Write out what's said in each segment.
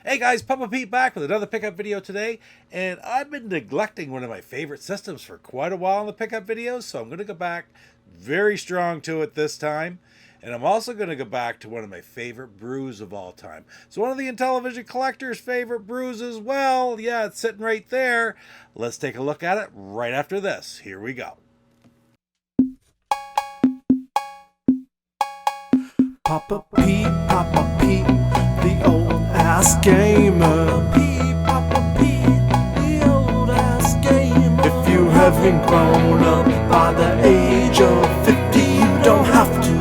Hey guys, Papa Pete back with another pickup video today, and I've been neglecting one of my favorite systems for quite a while in the pickup videos, so I'm going to go back very strong to it this time, and I'm also going to go back to one of my favorite brews of all time. So one of the Intellivision collector's favorite brews as well. Yeah, it's sitting right there. Let's take a look at it right after this. Here we go. Papa Pete, the old ass gamer. Papa Pete, the old ass gamer. If you haven't grown up by the age of 50, you don't have to.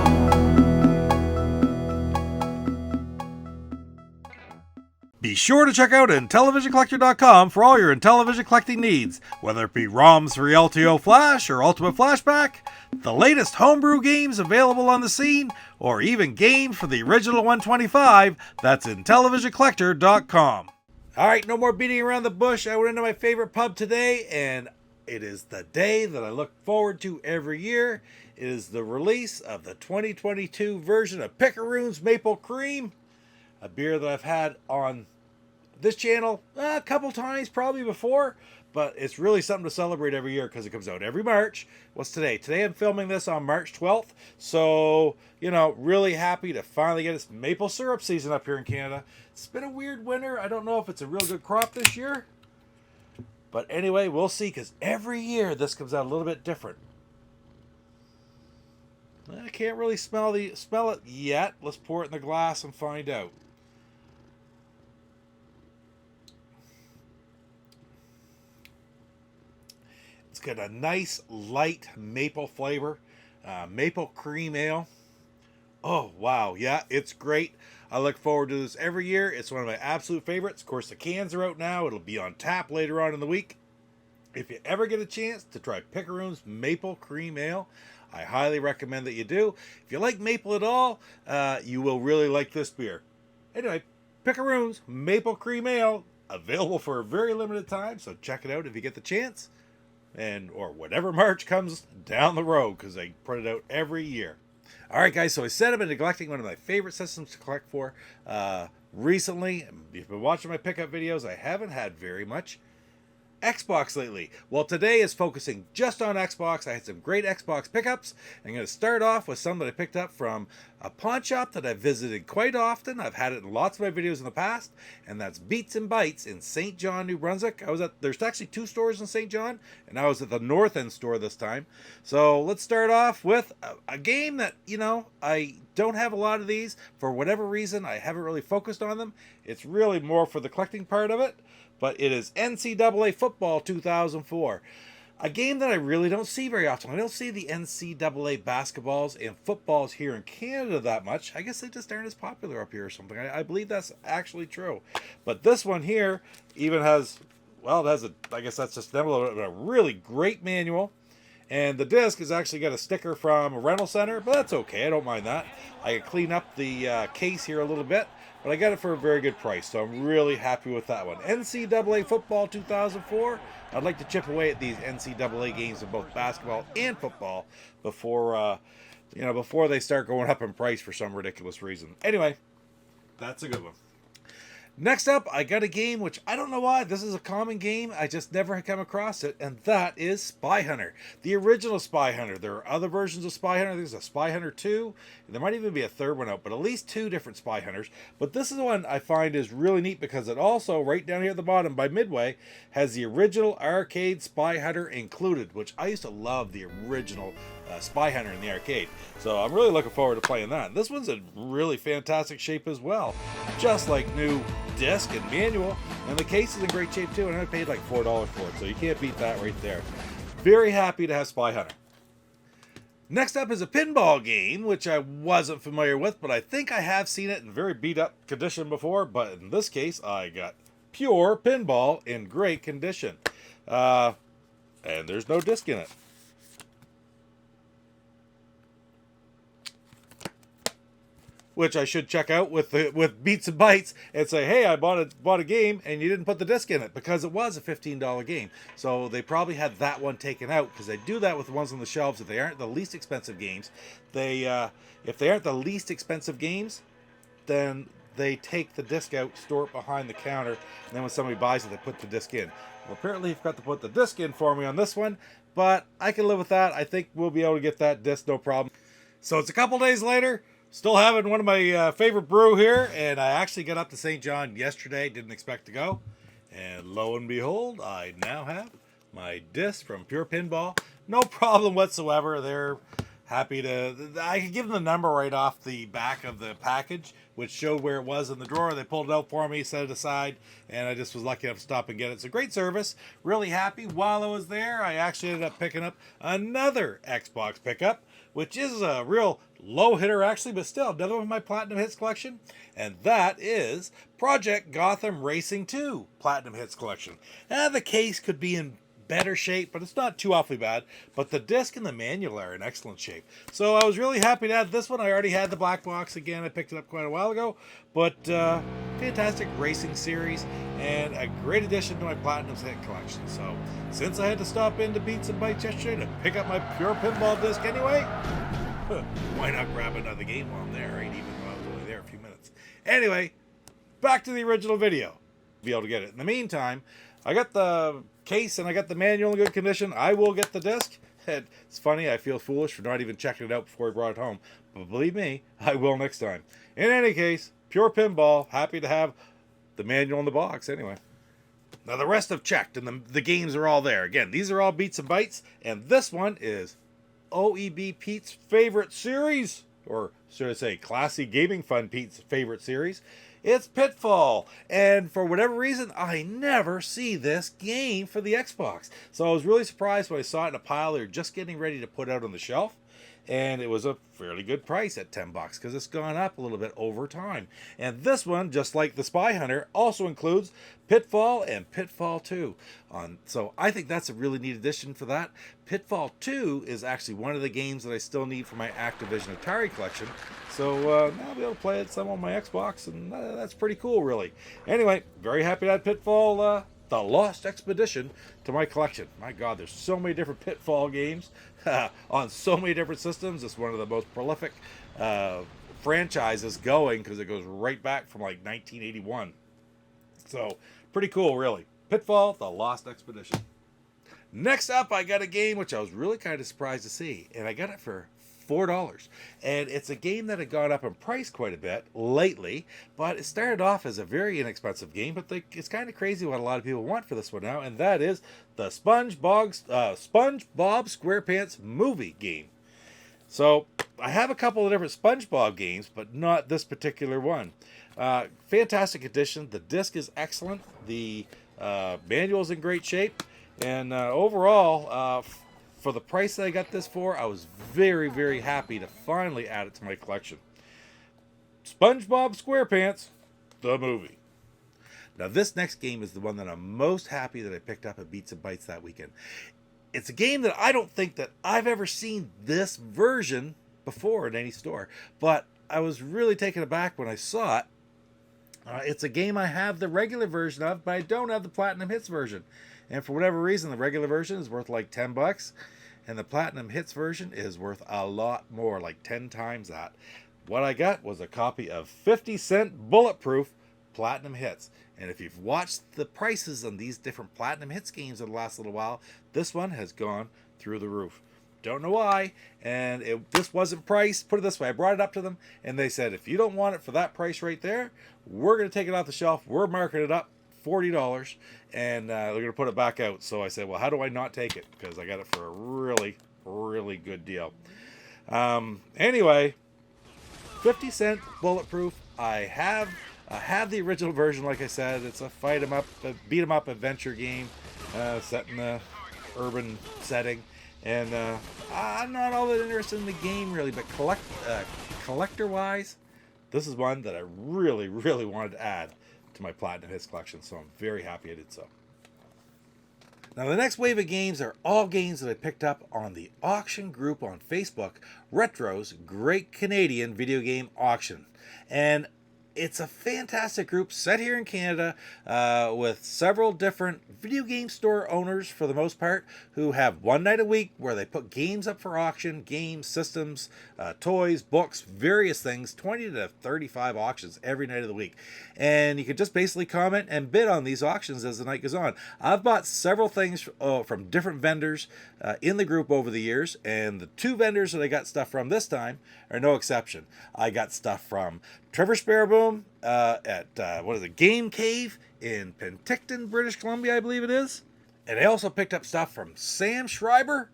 Be sure to check out IntellivisionCollector.com for all your Intellivision collecting needs, whether it be ROMs for LTO Flash or Ultimate Flashback, the latest homebrew games available on the scene, or even games for the original 125. That's IntellivisionCollector.com. Alright, no more beating around the bush. I went into my favorite pub today, and it is the day that I look forward to every year. It is the release of the 2022 version of Picaroon's Maple Cream, a beer that I've had on this channel a couple times probably before, but it's really something to celebrate every year because it comes out every March. What's today? Today I'm filming this on March 12th, so, you know, really happy to finally get its maple syrup season up here in Canada. It's been a weird winter. I don't know if it's a real good crop this year, but anyway, we'll see, because every year this comes out a little bit different. I can't really smell it yet. Let's pour it in the glass and find out. It's got a nice light maple flavor, maple cream ale. Oh wow, yeah, it's great. I look forward to this every year. It's one of my absolute favorites. Of course, the cans are out now. It'll be on tap later on in the week. If you ever get a chance to try Picaroon's Maple Cream Ale, I highly recommend that you do. If you like maple at all, you will really like this beer. Anyway, Picaroon's Maple Cream Ale, available for a very limited time, so check it out if you get the chance. Or whatever March comes down the road, because they put it out every year. Alright guys, so I said I've been neglecting one of my favorite systems to collect for recently. If you've been watching my pickup videos, I haven't had very much Xbox lately. Well, today is focusing just on Xbox. I had some great Xbox pickups. I'm going to start off with some that I picked up from a pawn shop that I've visited quite often. I've had it in lots of my videos in the past, and that's Beats and Bytes in St. John, New Brunswick. There's actually two stores in St. John, and I was at the North End store this time. So let's start off with a game that, you know, I don't have a lot of these. For whatever reason, I haven't really focused on them. It's really more for the collecting part of it. But it is Ncaa Football 2004, a game that I really don't see very often. I don't see the NCAA basketballs and footballs here in Canada that much. I guess they just aren't as popular up here or something. I believe that's actually true. But this one here even has, well, it has I guess that's just a really great manual. And the disc has actually got a sticker from a rental center, but that's okay. I don't mind that. I can clean up the case here a little bit, but I got it for a very good price, so I'm really happy with that one. Ncaa Football 2004. I'd like to chip away at these NCAA games in both basketball and football before they start going up in price for some ridiculous reason. Anyway, that's a good one. Next up, I got a game which I don't know why. This is a common game. I just never come across it, and that is Spy Hunter. The original Spy Hunter. There are other versions of Spy Hunter. There's a Spy Hunter 2. There might even be a third one out, but at least two different Spy Hunters. But this is the one I find is really neat because it also, right down here at the bottom by Midway, has the original arcade Spy Hunter included, which I used to love the original Spy Hunter in the arcade. So I'm really looking forward to playing that. And this one's in really fantastic shape as well, just like new disc and manual, and the case is in great shape too, and I paid like $4 for it, so you can't beat that right there. Very happy to have Spy Hunter. Next up is a pinball game, which I wasn't familiar with, but I think I have seen it in very beat up condition before, but in this case I got pure pinball in great condition. And there's no disc in it. Which I should check out with Beats and Bytes and say, hey, I bought a game and you didn't put the disc in it, because it was a $15 game. So they probably had that one taken out, because they do that with the ones on the shelves if they aren't the least expensive games. If they aren't the least expensive games, then they take the disc out, store it behind the counter, and then when somebody buys it, they put the disc in. Well, apparently he forgot to put the disc in for me on this one, but I can live with that. I think we'll be able to get that disc, no problem. So it's a couple days later, still having one of my favorite brew here, and I actually got up to St. John yesterday, didn't expect to go, and lo and behold, I now have my disc from Pure Pinball. No problem whatsoever. They're happy to... I could give them the number right off the back of the package, which showed where it was in the drawer. They pulled it out for me, set it aside, and I just was lucky enough to stop and get it. It's a great service. Really happy. While I was there, I actually ended up picking up another Xbox pickup, which is a real low hitter actually, but still another one of my Platinum Hits collection, and that is Project Gotham Racing 2 Platinum Hits collection. Now, the case could be in better shape, but it's not too awfully bad, but the disc and the manual are in excellent shape. So I was really happy to add this one. I already had the black box again. I picked it up quite a while ago, but fantastic racing series and a great addition to my Platinum Hit collection. So since I had to stop in to Beats and Bites yesterday to pick up my Pure Pinball disc anyway, why not grab another game while I'm there, right? Even though I was only there a few minutes. Anyway, back to the original video. Be able to get it. In the meantime, I got the case and I got the manual in good condition. I will get the disc. And it's funny, I feel foolish for not even checking it out before I brought it home. But believe me, I will next time. In any case, Pure Pinball, happy to have the manual in the box anyway. Now the rest I've checked and the games are all there. Again, these are all Beats and Bites. And this one is OEB Pete's favorite series. Or should I say, Classy Gaming Fun Pete's favorite series. It's Pitfall, and for whatever reason, I never see this game for the Xbox. So I was really surprised when I saw it in a pile they're just getting ready to put out on the shelf, and it was a fairly good price at $10 because it's gone up a little bit over time. And this one, just like the Spy Hunter, also includes Pitfall and Pitfall 2. So I think that's a really neat addition for that. Pitfall 2 is actually one of the games that I still need for my Activision Atari collection. So now I'll be able to play it some on my Xbox, and that's pretty cool, really. Anyway, very happy to add Pitfall, The Lost Expedition, to my collection. My God, there's so many different Pitfall games on so many different systems. It's one of the most prolific franchises going because it goes right back from like 1981. So pretty cool, really. Pitfall, The Lost Expedition. Next up, I got a game which I was really kind of surprised to see, and I got it for $4. And it's a game that had gone up in price quite a bit lately, but it started off as a very inexpensive game, but it's kind of crazy what a lot of people want for this one now, and that is the SpongeBob SquarePants movie game. So I have a couple of different SpongeBob games, but not this particular one. Fantastic addition. The disc is excellent. The manual is in great shape, and overall, for the price that I got this for, I was very, very happy to finally add it to my collection. SpongeBob SquarePants, the movie. Now, this next game is the one that I'm most happy that I picked up at Beats and Bites that weekend. It's a game that I don't think that I've ever seen this version before in any store, but I was really taken aback when I saw it. It's a game I have the regular version of, but I don't have the Platinum Hits version. And for whatever reason, the regular version is worth like $10, and the Platinum Hits version is worth a lot more, like 10 times that. What I got was a copy of 50-cent Bulletproof Platinum Hits. And if you've watched the prices on these different Platinum Hits games in the last little while, this one has gone through the roof. Don't know why, and this wasn't priced. Put it this way, I brought it up to them, and they said, if you don't want it for that price right there, we're going to take it off the shelf. We're marking it up $40, and they're going to put it back out. So I said, well, how do I not take it? Because I got it for a really, really good deal. Anyway, 50-cent Bulletproof. I have the original version, like I said. It's a beat 'em up adventure game set in a urban setting. And I'm not all that interested in the game, really, but collector-wise, this is one that I really, really wanted to add to my Platinum Hits collection, so I'm very happy I did so. Now, the next wave of games are all games that I picked up on the auction group on Facebook, Retro's Great Canadian Video Game Auction. And it's a fantastic group set here in Canada with several different video game store owners, for the most part, who have one night a week where they put games up for auction, games, systems, toys, books, various things, 20 to 35 auctions every night of the week. And you can just basically comment and bid on these auctions as the night goes on. I've bought several things from different vendors in the group over the years, and the two vendors that I got stuff from this time are no exception. I got stuff from Trevor Spareboom at Game Cave in Penticton, British Columbia, I believe it is. And I also picked up stuff from Sam Schreiber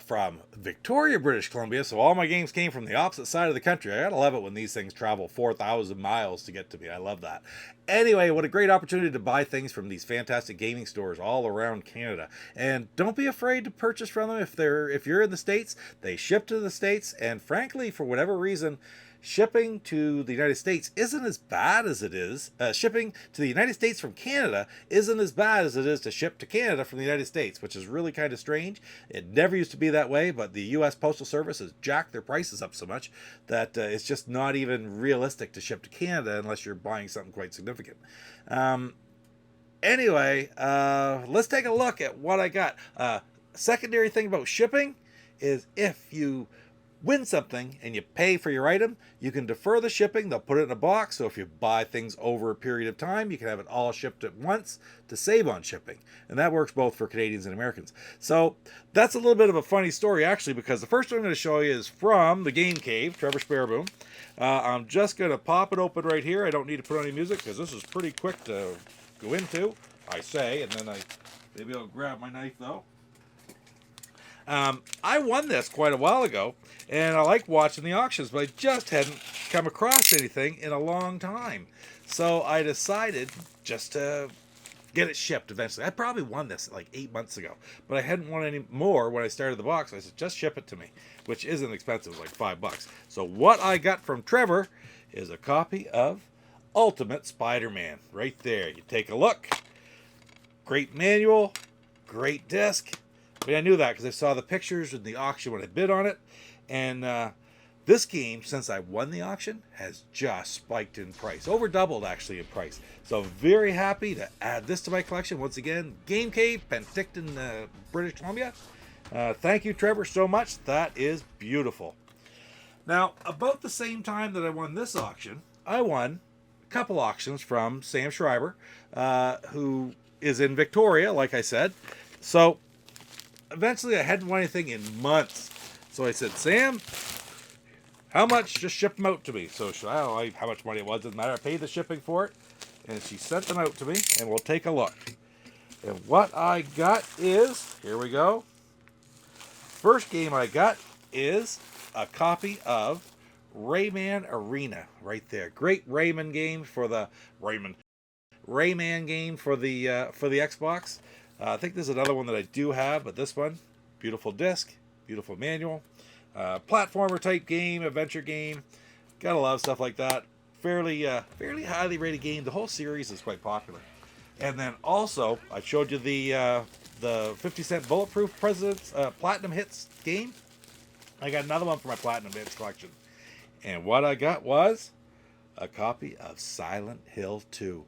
from Victoria, British Columbia. So all my games came from the opposite side of the country. I gotta love it when these things travel 4,000 miles to get to me. I love that. Anyway, what a great opportunity to buy things from these fantastic gaming stores all around Canada. And don't be afraid to purchase from them if you're in the States. They ship to the States, and frankly, for whatever reason, shipping to the United States isn't as bad as it is. Shipping to the United States from Canada isn't as bad as it is to ship to Canada from the United States, which is really kind of strange. It never used to be that way, but the U.S. Postal Service has jacked their prices up so much that it's just not even realistic to ship to Canada unless you're buying something quite significant. Anyway, let's take a look at what I got. Secondary thing about shipping is if you win something and you pay for your item, you can defer the shipping. They'll put it in a box, so if you buy things over a period of time, you can have it all shipped at once to save on shipping. And that works both for Canadians and Americans. So that's a little bit of a funny story, actually, because the first one I'm going to show you is from the Game Cave, Trevor Spareboom. I'm just going to pop it open right here. I don't need to put any music because this is pretty quick to go into, I say, and then maybe I'll grab my knife, though. I won this quite a while ago, and I like watching the auctions, but I just hadn't come across anything in a long time. So I decided just to get it shipped eventually. I probably won this like 8 months ago, but I hadn't won any more when I started the box. I said, just ship it to me, which isn't expensive, like $5. So what I got from Trevor is a copy of Ultimate Spider-Man right there. You take a look. Great manual, great disc. I mean, I knew that because I saw the pictures in the auction when I bid on it. And this game, since I won the auction, has just spiked in price. Over doubled, actually, in price. So very happy to add this to my collection. Once again, Game Cave, Penticton, British Columbia. Thank you, Trevor, so much. That is beautiful. Now, about the same time that I won this auction, I won a couple auctions from Sam Schreiber, who is in Victoria, like I said. So eventually I hadn't won anything in months. So I said, Sam, how much? Just ship them out to me. So I don't know how much money it was. Doesn't matter. I paid the shipping for it. And she sent them out to me. And we'll take a look. And what I got is, here we go. First game I got is a copy of Rayman Arena. Right there. Great Rayman game for the Rayman game for the Xbox. I think there's another one that I do have, but this one, beautiful disc, beautiful manual, platformer type game, adventure game. Gotta love stuff like that. Fairly highly rated game. The whole series is quite popular. And then also, I showed you the 50-cent Bulletproof President's Platinum Hits game. I got another one for my Platinum Hits collection. And what I got was a copy of Silent Hill 2.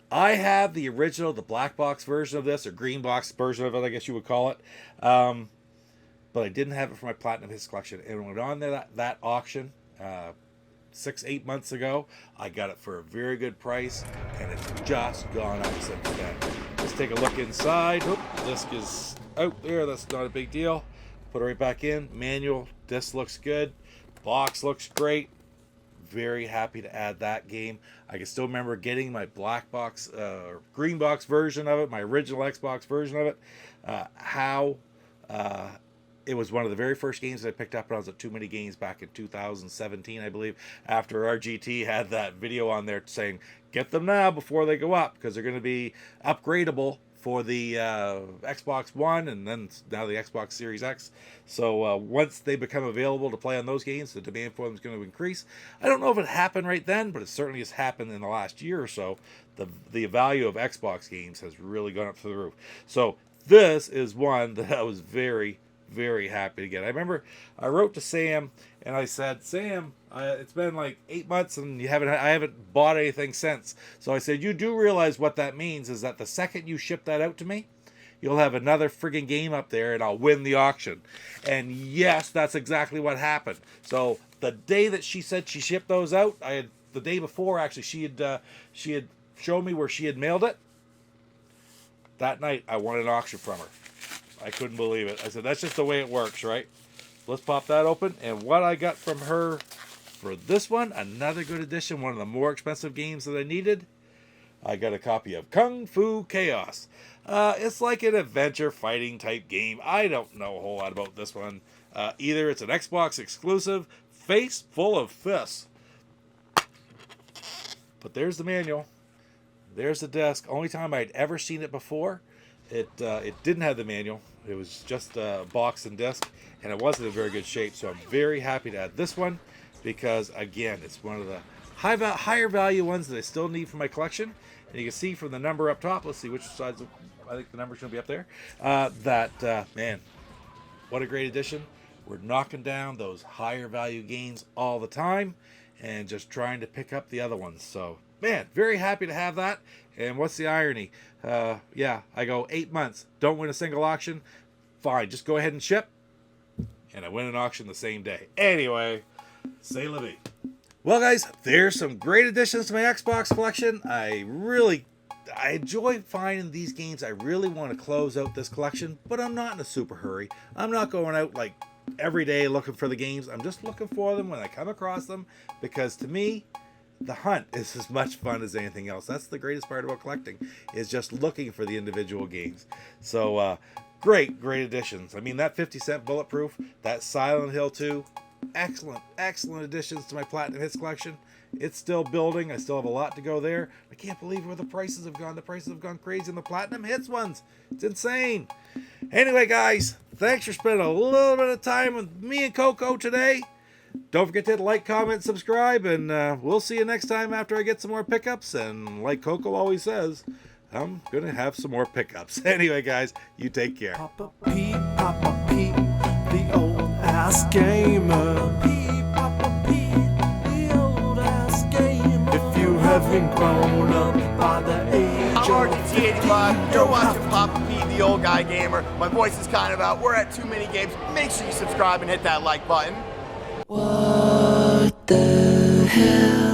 I have the original, the black box version of this, or green box version of it, I guess you would call it. But I didn't have it for my Platinum Hits collection. And when I went on that auction 6-8 months ago, I got it for a very good price, and it's just gone up since then. Let's take a look inside. Oop, the disc is out there. That's not a big deal. Put it right back in. Manual. Disc looks good. Box looks great. Very happy to add that game. I can still remember getting my black box, green box version of it, my original Xbox version of it. It was one of the very first games that I picked up when I was at Too Many Games back in 2017, I believe, after RGT had that video on there saying, get them now before they go up, because they're going to be upgradable for the Xbox One and then now the Xbox Series X. So once they become available to play on those games, the demand for them is going to increase. I don't know if it happened right then, but it certainly has happened in the last year or so. The value of Xbox games has really gone up through the roof. So this is one that I was very, very happy to get. I remember I wrote to Sam and I said, Sam, It's been like 8 months and I haven't bought anything since. So I said, you do realize what that means is that the second you ship that out to me, you'll have another friggin' game up there and I'll win the auction. And yes, that's exactly what happened. So the day that she said she shipped those out, the day before actually, she had shown me where she had mailed it. That night I won an auction from her. I couldn't believe it. I said, that's just the way it works, right? Let's pop that open. And what I got from her for this one, another good edition, one of the more expensive games that I needed. I got a copy of Kung Fu Chaos. It's like an adventure fighting type game. I don't know a whole lot about this one. Either it's an Xbox exclusive, face full of fists. But there's the manual. There's the disc. Only time I'd ever seen it before, it didn't have the manual. It was just a box and disc, and it wasn't in very good shape. So I'm very happy to add this one because, again, it's one of the higher value ones that I still need for my collection. And you can see from the number up top, let's see which sides, I think the number's going to be up there, man, what a great addition. We're knocking down those higher value games all the time and just trying to pick up the other ones. So, man, very happy to have that. And what's the irony? Yeah, I go 8 months, don't win a single auction. Fine, just go ahead and ship. And I win an auction the same day. Anyway, c'est la vie. Well, guys, there's some great additions to my Xbox collection. I enjoy finding these games. I really want to close out this collection, but I'm not in a super hurry. I'm not going out like every day looking for the games. I'm just looking for them when I come across them, because to me, the hunt is as much fun as anything else. That's the greatest part about collecting, is just looking for the individual games. So, great additions. I mean, that 50-cent Bulletproof, that Silent Hill 2, excellent additions to my Platinum Hits collection. It's still building. I still have a lot to go there. I can't believe where the prices have gone. The prices have gone crazy in the Platinum Hits ones. It's insane. Anyway, guys, thanks for spending a little bit of time with me and Coco today. Don't forget to hit like, comment, subscribe, and we'll see you next time after I get some more pickups. And like Coco always says, I'm going to have some more pickups. Anyway, guys, you take care. Papa Pete, the old ass gamer. Papa Pete, the old ass gamer. If you haven't grown up by the age I'm of RDT85. You're watching Papa Pete, the old guy gamer. My voice is kind of out. We're at Too Many Games. Make sure you subscribe and hit that like button. What the hell?